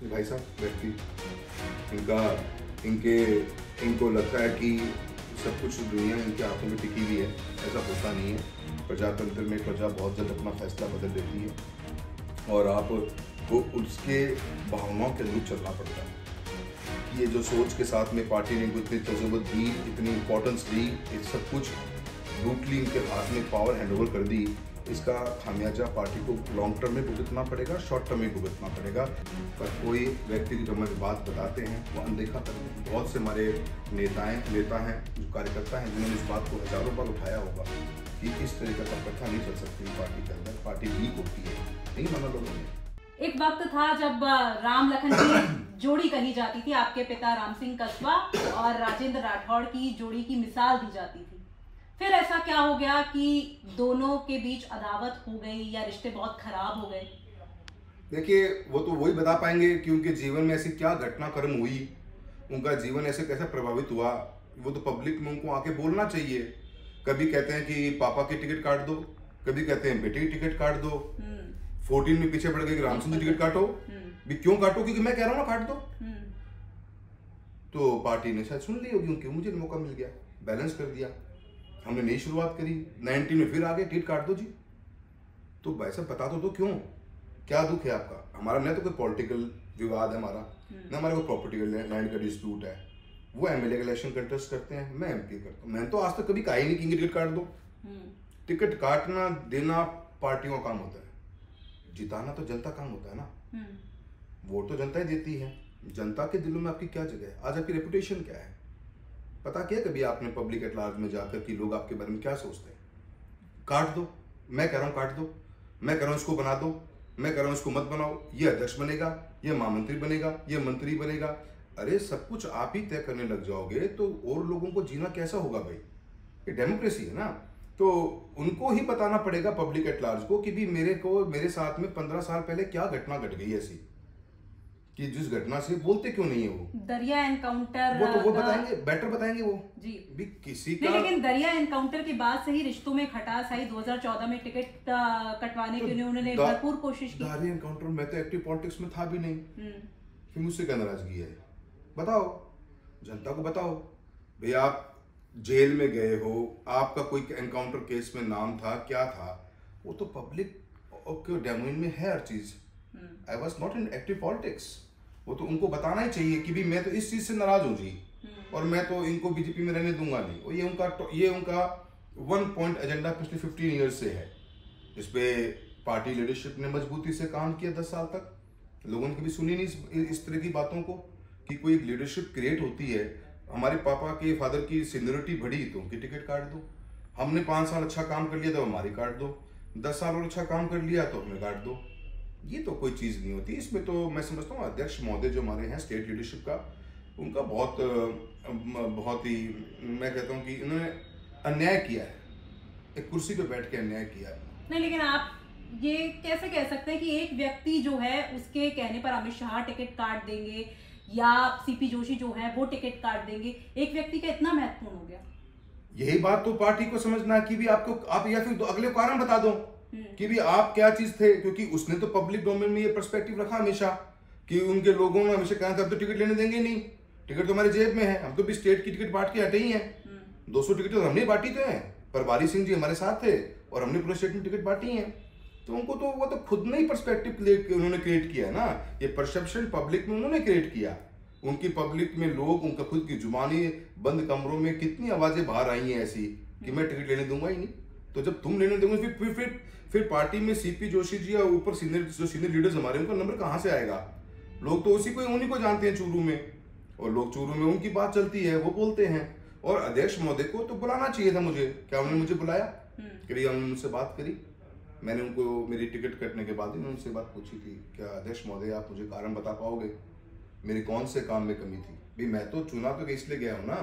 भाई साहब व्यक्ति इनका इनके इनको लगता है कि सब कुछ दुनिया इनके हाथों में टिकी हुई है। ऐसा होता नहीं है। प्रजातंत्र में प्रजा बहुत जल्द अपना फैसला बदल देती है और आपको उसके भावनाओं के अनुरूप चलना पड़ता है। ये जो सोच के साथ में पार्टी ने इतनी तजुर्बत दी, इतनी इम्पोर्टेंस दी, ये सब कुछ ब्रूटली इनके हाथ में पावर हैंडओवर कर दी, इसका खामियाजा पार्टी को लॉन्ग टर्म में भुगतना पड़ेगा, शॉर्ट टर्म में भुगतना पड़ेगा। पर कोई व्यक्ति की जो हमें बात बताते हैं वो अनदेखा करते हैं। बहुत से हमारे नेता हैं जो कार्यकर्ता हैं जिन्होंने इस बात को हजारों बार उठाया होगा कि इस तरह का प्रथा नहीं चल सकती पार्टी के अंदर, पार्टी वीक होती है। नहीं माना लोगों ने। एक वक्त था जब राम लखन की जोड़ी कही जाती थी, आपके पिता राम सिंह कस्बा और राजेंद्र राठौड़ की जोड़ी की मिसाल दी जाती थी। फिर ऐसा क्या हो गया कि दोनों के बीच अदावत हो गई या रिश्ते बहुत खराब हो गए? देखिए, वो तो वही बता पाएंगे कि उनके जीवन में ऐसी क्या घटनाक्रम हुई, उनका जीवन ऐसे कैसे प्रभावित हुआ, वो तो पब्लिक में उनको आके बोलना चाहिए। कभी कहते हैं कि पापा की टिकट काट दो, कभी कहते हैं बेटे की टिकट काट दो, 14 में पीछे पड़ गए कि राम सिंह की टिकट काटो। भी क्यों काटो? क्योंकि मैं कह रहा हूँ ना, काट दो। तो पार्टी ने शायद सुन ली होगी उनकी, मुझे मौका मिल गया, बैलेंस कर दिया, हमने नई शुरुआत करी। 19 में फिर आगे टिकट काट दो जी। तो भाई साहब बता दो क्यों, क्या दुख है आपका? हमारा न तो कोई पॉलिटिकल विवाद है हमारा, न हमारा कोई प्रॉपर्टी लैंड का डिस्प्यूट है। वो एमएलए का इलेक्शन कंटेस्ट करते हैं, मैं एमपी करता हूँ। मैंने तो आज तक कभी कहा ही नहीं कि टिकट काट दो। टिकट काटना देना पार्टियों का काम होता है, जिताना तो जनता काम होता है ना। वोट तो जनता ही देती है। जनता के दिलों में आपकी क्या जगह है? आज आपकी रेपुटेशन क्या है? पता किया कभी आपने पब्लिक एट लार्ज में जाकर कि लोग आपके बारे में क्या सोचते हैं? काट दो, मैं कह रहा हूँ काट दो, मैं कह रहा हूँ इसको बना दो, मैं कह रहा हूँ इसको मत बनाओ, ये अध्यक्ष बनेगा, ये महामंत्री बनेगा, ये मंत्री बनेगा। अरे सब कुछ आप ही तय करने लग जाओगे तो और लोगों को जीना कैसा होगा भाई? ये डेमोक्रेसी है ना। तो उनको ही बताना पड़ेगा पब्लिक एट लार्ज को कि भी मेरे साथ में 15 साल पहले क्या घटना घट गई ऐसी कि जिस घटना से बोलते क्यों नहीं है वो दरिया एनकाउंटर। वो बताएंगे, बेटर बताएंगे वो जी भी किसी का। लेकिन दरिया एनकाउंटर के बाद से ही रिश्तों में खटास आई। 2014 में टिकट कटवाने के लिए उन्होंने भरपूर कोशिश की। दरिया एनकाउंटर में तो एक्टिव पॉलिटिक्स में था भी नहीं, फिर मुझसे क्या नाराजगी है? बताओ, जनता को बताओ भाई, आप जेल में गए हो, आपका कोई एनकाउंटर केस में नाम था, क्या था? वो तो पब्लिक के डोमेन में है हर चीज। I was not in active politics. वो तो उनको बताना ही चाहिए कि भी मैं तो इस चीज से नाराज हूँ जी, और मैं तो इनको बीजेपी में रहने दूंगा नहीं। और ये उनका 1 पॉइंट एजेंडा पिछले 15 ईयर्स से है। इस पे पार्टी लीडरशिप ने मजबूती से काम किया 10 साल तक। लोगों ने कभी सुनी नहीं इस तरह की बातों को कि कोई एक लीडरशिप क्रिएट होती है। हमारे पापा के फादर की सीनियरिटी बढ़ी तो उनकी टिकट काट दो। हमने 5 साल अच्छा काम कर लिया तो हमारी काट दो। 10 साल और अच्छा काम कर लिया तो हमें काट दो। ये तो कोई चीज़ नहीं होती। इसमें तो मैं समझता हूँ अध्यक्ष महोदय जो हमारे हैं स्टेट लीडरशिप का, उनका बहुत ही, मैं कहता हूँ कि इन्होंने अन्याय किया है, एक कुर्सी पे बैठ के अन्याय किया है। नहीं, लेकिन आप ये कैसे कह सकते हैं कि एक व्यक्ति जो है उसके कहने पर अमित शाह टिकट काट देंगे या सीपी जोशी जो है वो टिकट काट देंगे? एक व्यक्ति का इतना महत्वपूर्ण हो गया? यही बात तो पार्टी को समझना है कि भी आप या फिर अगले कारण बता दो कि भी आप क्या चीज थे। क्योंकि उसने तो पब्लिक डोमेन में ये पर्सपेक्टिव रखा हमेशा कि उनके लोगों ने हमेशा कहा था अब तो टिकट लेने देंगे नहीं, टिकट तो हमारे जेब में है, हम तो भी स्टेट की टिकट बांट के हटे ही हैं। 200 टिकट तो हमने बांटी तो है, पर बारी सिंह जी हमारे साथ थे और हमने पूरे स्टेट में टिकट बांटी है। तो उनको तो वो तो खुद ने ही पर्सपेक्टिव उन्होंने क्रिएट किया ना। ये परसेप्शन पब्लिक में उन्होंने क्रिएट किया। उनकी पब्लिक में लोग, उनका खुद की जुबानी, बंद कमरों में कितनी आवाजें बाहर आई हैं ऐसी कि मैं टिकट लेने दूंगा ही नहीं। तो जब तुम लेने दोगे फिर पार्टी में सीपी जोशी जी या ऊपर सीनियर लीडर्स हमारे, उनका नंबर कहाँ से आएगा? लोग तो उन्हीं को जानते हैं चूरू में, और लोग चूरू में उनकी बात चलती है, वो बोलते हैं। और अध्यक्ष महोदय को तो बुलाना चाहिए था मुझे। क्या उन्होंने मुझे बुलाया? कि उन्होंने मुझसे बात करी। मैंने उनको मेरी टिकट कटने के बाद उन्होंने उनसे बात पूछी थी, क्या अध्यक्ष महोदय आप मुझे कारण बता पाओगे मेरी कौन से काम में कमी थी? भी मैं तो चुना तो इसलिए गया हूँ ना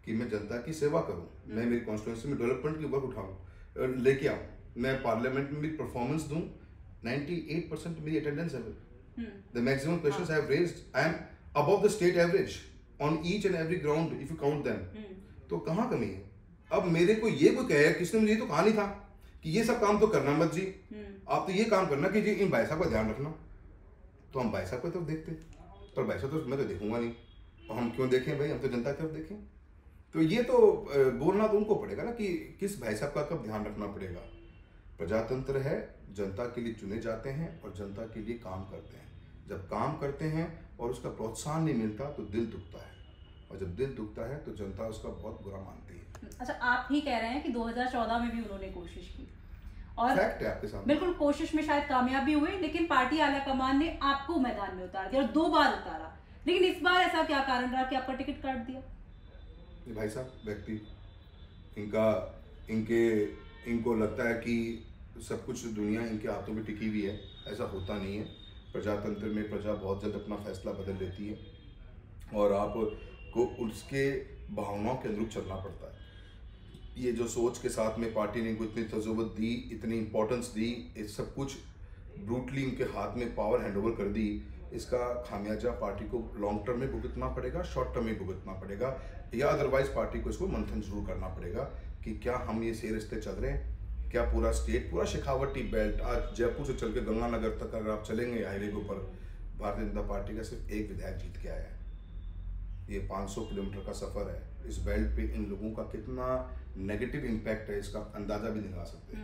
कि मैं जनता की सेवा करूँ, मैं मेरी कॉन्स्टिट्यूंसी में डेवलपमेंट की वर्क उठाऊँ, लेके आऊँ, मैं पार्लियामेंट में मेरी परफॉर्मेंस दूँ। 98% मेरी अटेंडेंस है। The maximum questions I have raised, I am above the state average on each and every ground if you count them. तो कहाँ कमी है? अब मेरे को ये कोई कहे, किसने मुझे तो कहा नहीं था कि ये सब काम तो करना मत जी, आप तो ये काम करना कि जी इन भाई साहब का ध्यान रखना। तो हम भाई साहब को तो देखते पर वैसे तो मैं तो देखूंगा नहीं, और हम क्यों देखें भाई, हम तो जनता की तरफ देखें। तो ये तो बोलना तो उनको पड़ेगा ना कि किस भाई साहब का कब ध्यान रखना पड़ेगा। प्रजातंत्र है, जनता के लिए चुने जाते हैं और जनता के लिए काम करते हैं। जब काम करते हैं और उसका प्रोत्साहन नहीं मिलता तो दिल दुखता है, और जब दिल दुखता है तो जनता उसका बहुत बुरा मानती है। अच्छा, आप ही कह रहे हैं कि 2014 में भी उन्होंने कोशिश की और फैक्ट है आपके सामने। बिल्कुल कोशिश में शायद कामयाब भी हुए, लेकिन पार्टी आलाकमान ने आपको मैदान में उतार दिया और 2 बार उतारा। लेकिन इस बार ऐसा क्या कारण रहा कि आपका टिकट काट दिया? भाई साहब व्यक्ति इनको लगता है कि सब कुछ दुनिया इनके हाथों में टिकी हुई है। ऐसा होता नहीं है। प्रजातंत्र में प्रजा बहुत जल्द अपना फैसला बदल लेती है और आपको उसके भावनाओं के अनुरूप चलना पड़ता है। ये जो सोच के साथ में पार्टी ने इनको इतनी तजुर्बत दी, इतनी इंपॉर्टेंस दी, इस सब कुछ ब्रूटली उनके हाथ में पावर हैंडओवर कर दी, इसका खामियाजा पार्टी को लॉन्ग टर्म में भुगतना पड़ेगा, शॉर्ट टर्म में भुगतना पड़ेगा, या अदरवाइज पार्टी को इसको मंथन जरूर करना पड़ेगा कि क्या हम ये सही रास्ते चल रहे हैं। क्या पूरा स्टेट, पूरा शेखावटी बेल्ट, आज जयपुर से चल के गंगानगर तक अगर आप चलेंगे हाईवे के ऊपर, भारतीय जनता पार्टी का सिर्फ एक विधायक जीत के आया है। ये 500 किलोमीटर का सफर है। इस बेल्ट पे इन लोगों का कितना नेगेटिव इम्पैक्ट है इसका अंदाजा भी नहीं लगा सकते।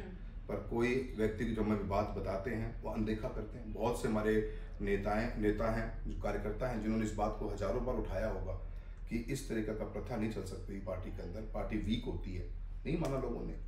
पर कोई व्यक्ति की जो हमें बात बताते हैं वो अनदेखा करते हैं। बहुत से हमारे नेता हैं, जो कार्यकर्ता हैं, जिन्होंने इस बात को हजारों बार उठाया होगा कि इस तरीके का प्रथा नहीं चल सकती पार्टी के अंदर, पार्टी वीक होती है। नहीं माना लोगों ने।